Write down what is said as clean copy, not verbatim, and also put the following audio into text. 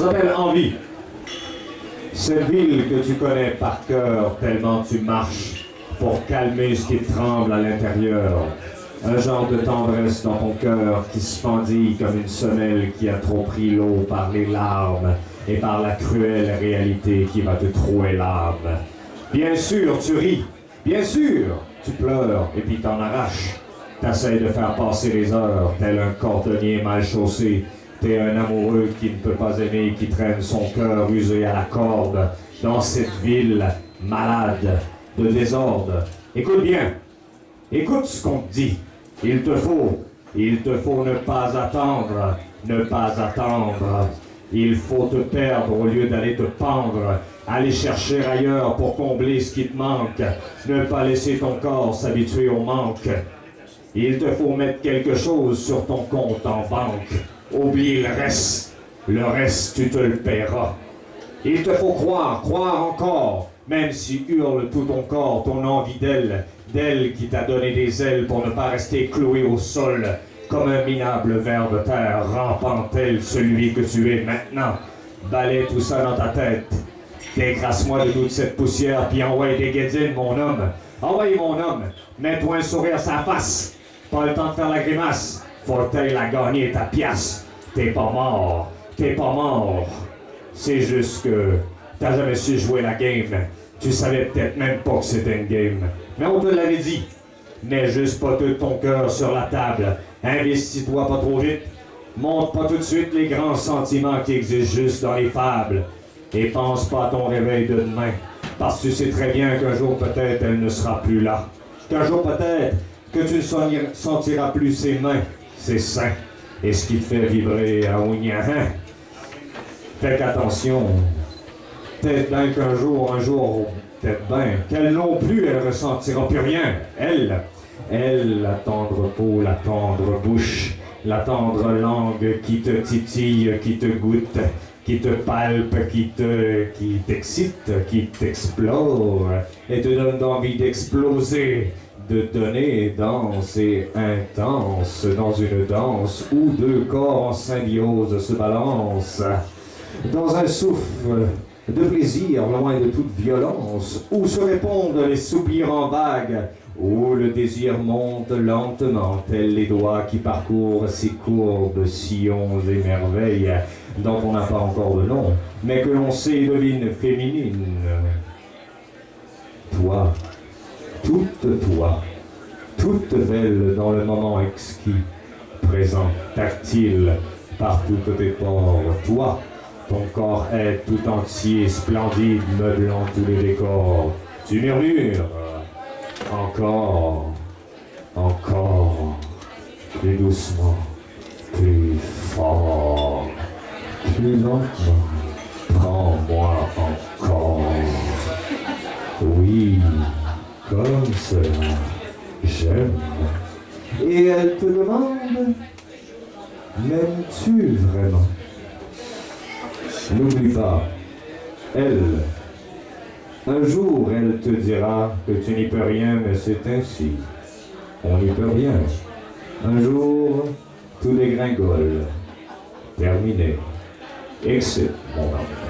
s'appelle Envie. Cette ville que tu connais par cœur tellement tu marches pour calmer ce qui te tremble à l'intérieur. Un genre de tendresse dans ton cœur qui se fendille comme une semelle qui a trop pris l'eau par les larmes et par la cruelle réalité qui va te trouer l'âme. Bien sûr, tu ris. Bien sûr, tu pleures et puis t'en arraches. T'essayes de faire passer les heures, tel un cordonnier mal chaussé. T'es un amoureux qui ne peut pas aimer, qui traîne son cœur usé à la corde dans cette ville malade de désordre. Écoute bien, écoute ce qu'on te dit. Il te faut ne pas attendre, ne pas attendre. Il faut te perdre au lieu d'aller te pendre, aller chercher ailleurs pour combler ce qui te manque, ne pas laisser ton corps s'habituer au manque. Il te faut mettre quelque chose sur ton compte en banque. Oublie le reste tu te le paieras. Il te faut croire, croire encore, même si hurle tout ton corps, ton envie d'elle qui t'a donné des ailes pour ne pas rester cloué au sol, comme un minable ver de terre, rampant tel celui que tu es maintenant. Balaie tout ça dans ta tête. Décrasse-moi de toute cette poussière, puis envoie des guédines, mon homme. Envoie mon homme, mets-toi un sourire sur la face. Pas le temps de faire la grimace. Faut que t'ailles la gagner ta pièce. T'es pas mort. T'es pas mort. C'est juste que t'as jamais su jouer la game. Tu savais peut-être même pas que c'était une game. Mais on te l'avait dit. Mets juste pas tout ton cœur sur la table. Investis-toi pas trop vite. Montre pas tout de suite les grands sentiments qui existent juste dans les fables. Et pense pas à ton réveil de demain. Parce que tu sais très bien qu'un jour peut-être elle ne sera plus là. Qu'un jour peut-être que tu ne sentiras plus ses mains, ses seins, et ce qui te fait vibrer à Ougnan. Fais qu'attention. Peut-être bien qu'un jour, peut-être bien qu'elle non plus, elle ressentira plus rien. Elle, la tendre peau, la tendre bouche, la tendre langue qui te titille, qui te goûte, qui te palpe, qui t'excite, qui t'explore, et te donne envie d'exploser, de donner danser intense dans une danse où deux corps en symbiose se balancent, dans un souffle de plaisir loin de toute violence, où se répondent les soupirs en vagues, où le désir monte lentement, tels les doigts qui parcourent ces courbes, sillons et merveilles, dont on n'a pas encore de nom, mais que l'on sait et devine féminine. Toi, toute belle dans le moment exquis, présent, tactile, par toutes tes pores, toi, ton corps est tout entier, splendide, meublant tous les décors. Tu murmures, encore, plus doucement, plus fort, plus lentement, prends-moi encore. Oui, comme cela, j'aime. Et elle te demande, m'aimes-tu vraiment? N'oublie pas, un jour elle te dira que tu n'y peux rien, mais c'est ainsi. On n'y peut rien. Un jour, tout dégringole. Terminé. Excite, mon homme.